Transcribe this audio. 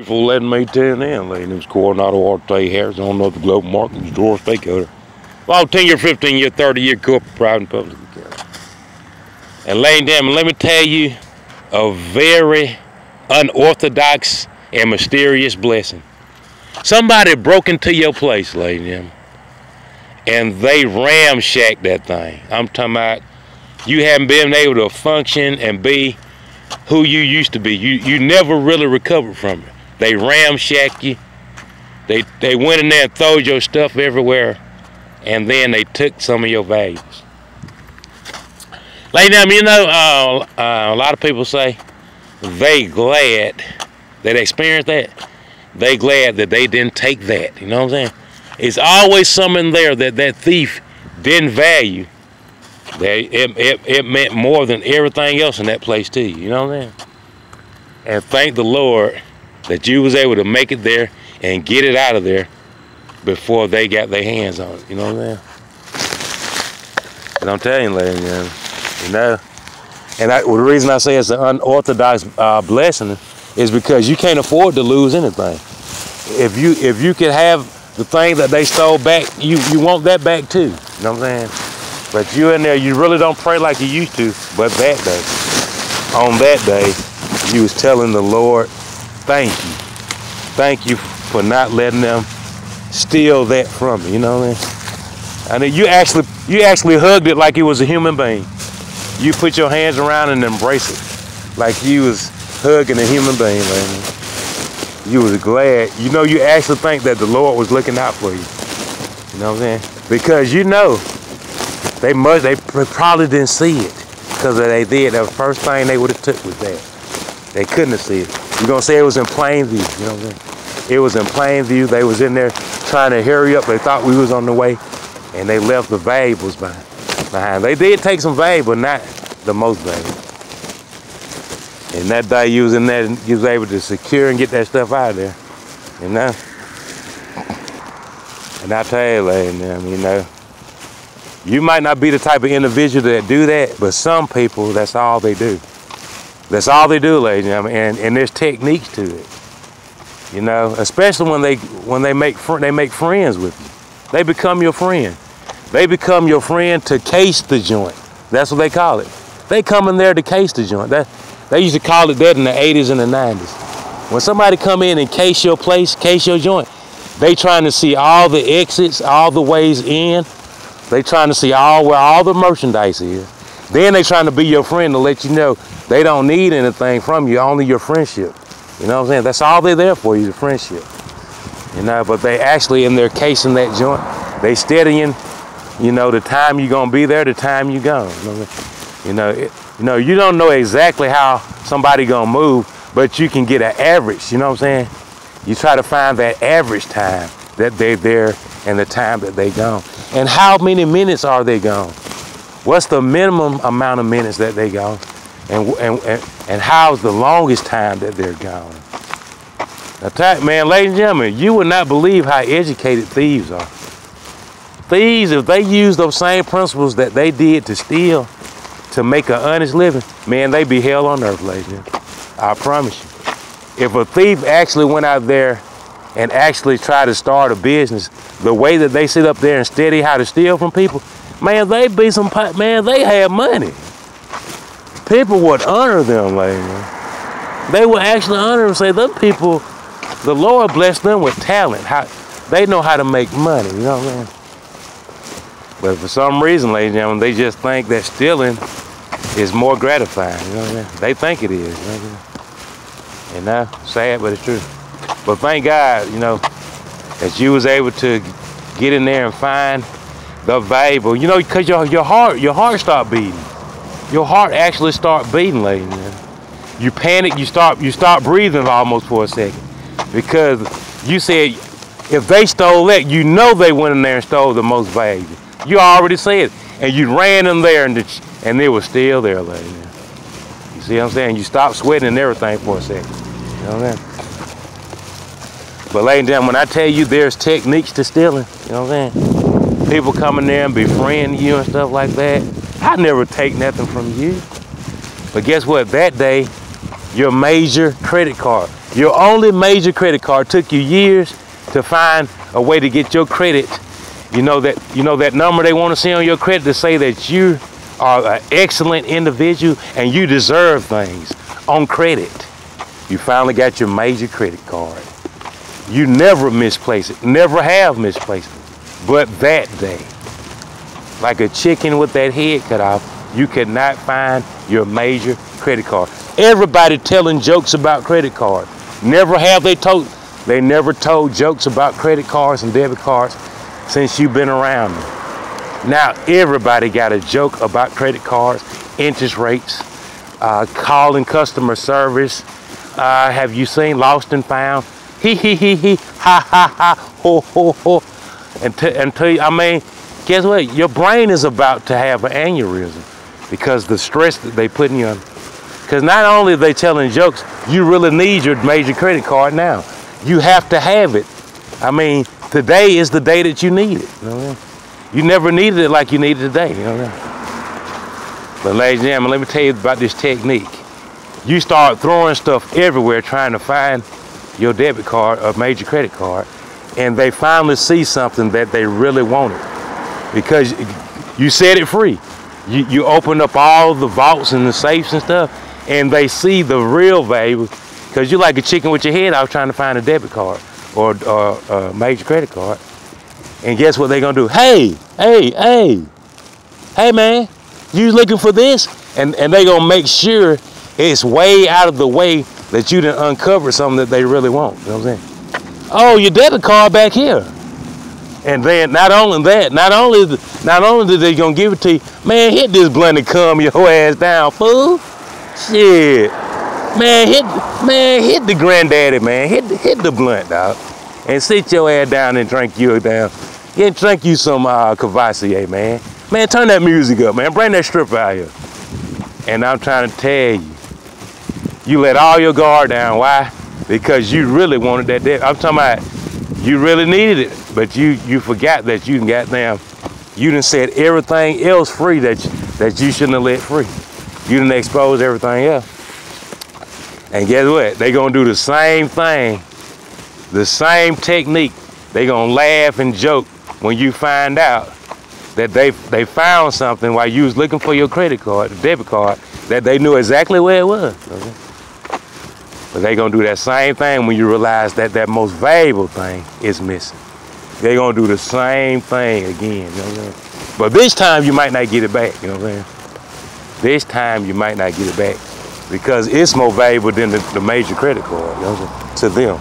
For letting me tune in, lady. It was Coronado Orte Harris on the Global Marketing Drawer Stakeholder. Well, 10-year, 15-year, 30-year corporate, private, and public account. And ladies and gentlemen, let me tell you a very unorthodox and mysterious blessing. Somebody broke into your place, ladies and gentlemen, and they ramshacked that thing. I'm talking about you haven't been able to function and be who you used to be. You never really recovered from it. They ramshacked you. They went in there and throwed your stuff everywhere, and then they took some of your valuables. Ladies and gentlemen, you know, a lot of people say they glad that they experienced that. They glad that they didn't take that. You know what I'm saying? It's always something there that thief didn't value. It meant more than everything else in that place to you. You know what I'm saying? And thank the Lord that you was able to make it there and get it out of there before they got their hands on it. You know what I'm saying? And I'm telling you, ladies and gentlemen, you know, and the reason I say it's an unorthodox blessing is because you can't afford to lose anything. If you could have the thing that they stole back, you want that back too. You know what I'm saying? But you in there, you really don't pray like you used to. But that day, on that day, you was telling the Lord, thank you. Thank you for not letting them steal that from me. You know what I mean? And you actually hugged it like it was a human being. You put your hands around and embrace it like you was hugging a human being, man. You was glad. You know, you actually think that the Lord was looking out for you. You know what I'm saying? Because you know, they probably didn't see it. Because if they did, the first thing they would have took was that. They couldn't have seen it. You're going to say it was in plain view. You know what I'm saying? It was in plain view. They was in there trying to hurry up. They thought we was on the way. And they left the valuables behind. They did take some valuable, but not the most valuable. And that day you was in there, you was able to secure and get that stuff out of there. You know? And I tell you, ladies and gentlemen, you know, you might not be the type of individual that do that, but some people, that's all they do. That's all they do, ladies and gentlemen, and there's techniques to it. You know, especially when they make friends with you. They become your friend. They become your friend to case the joint. That's what they call it. They come in there to case the joint. They used to call it that in the 80s and the 90s. When somebody come in and case your place, case your joint, they trying to see all the exits, all the ways in. They trying to see where all the merchandise is. Then they trying to be your friend to let you know they don't need anything from you, only your friendship. You know what I'm saying? That's all they're there for, your friendship. You know, but they actually in there casing that joint. They steadying, you know, the time you're gonna be there, the time you gone. You know, you don't know exactly how somebody gonna move, but you can get an average. You know what I'm saying? You try to find that average time that they're there and the time that they gone. And how many minutes are they gone? What's the minimum amount of minutes that they gone? And how's the longest time that they're gone? Now, man, ladies and gentlemen, you would not believe how educated thieves are. Thieves, if they use those same principles that they did to steal, to make an honest living, man, they be hell on earth, ladies and gentlemen. I promise you. If a thief actually went out there and actually tried to start a business, the way that they sit up there and study how to steal from people, man, they have money. People would honor them, ladies and gentlemen. They would actually honor them and say, them people, the Lord blessed them with talent. They know how to make money, you know what I mean? But for some reason, ladies and gentlemen, they just think that stealing is more gratifying, you know what I mean? They think it is, you know what I mean? And now, sad, but it's true. But thank God, you know, that you was able to get in there and find the valuable, you know, because your heart start beating. Your heart actually start beating, ladies and gentlemen. You panic, you start breathing almost for a second. Because you said, if they stole that, you know they went in there and stole the most valuable. You already said it. And you ran in there and it was still there, ladies and gentlemen. You see what I'm saying? You stopped sweating and everything for a second. You know what I'm saying? But ladies and gentlemen, when I tell you there's techniques to stealing, you know what I'm saying? People come in there and befriend you and stuff like that. I never take nothing from you. But guess what? That day, your major credit card, Your only major credit card took you years to find a way to get your credit. You know that number they want to see on your credit to say that you are an excellent individual and you deserve things on credit. You finally got your major credit card. You never misplace it, never have misplaced it. But that day, like a chicken with that head cut off, you could not find your major credit card. Everybody telling jokes about credit cards. Never have they never told jokes about credit cards and debit cards since you've been around them. Now everybody got a joke about credit cards, interest rates, calling customer service. Have you seen Lost and Found? He, ha, ha, ha, ho, ho, ho. Until you, I mean, guess what? Your brain is about to have an aneurysm because the stress that they putting you on. Because not only are they telling jokes, you really need your major credit card now. You have to have it. I mean, today is the day that you need it. You know what I mean? You never needed it like you need it today. You know what I mean? But ladies and gentlemen, let me tell you about this technique. You start throwing stuff everywhere trying to find your debit card or major credit card, and they finally see something that they really wanted because you set it free. You open up all the vaults and the safes and stuff, and they see the real value because you're like a chicken with your head out trying to find a debit card or a major credit card. And guess what they're gonna do? Hey man, you looking for this? And they gonna make sure it's way out of the way that you done uncover something that they really want. You know what I'm saying? Oh, your debit card back here. And then not only did they gonna give it to you, man, hit this blunt and calm your ass down, fool. Shit. Man, hit the granddaddy, man. Hit the blunt, dog. And sit your ass down and drink you some Cavassier, man. Man, turn that music up, man. Bring that stripper out here. And I'm trying to tell you, you let all your guard down. Why? Because you really wanted that debt. I'm talking about you really needed it, but you forgot that you done set everything else free that you shouldn't have let free. You done exposed everything else. And guess what? They gonna do the same thing, the same technique. They gonna laugh and joke when you find out that they found something while you was looking for your credit card, the debit card, that they knew exactly where it was. Okay? But they gonna do that same thing when you realize that that most valuable thing is missing. They gonna do the same thing again. You know what I'm saying? But this time you might not get it back. You know what I'm saying? This time you might not get it back because it's more valuable than the major credit card, you know what I'm saying, to them.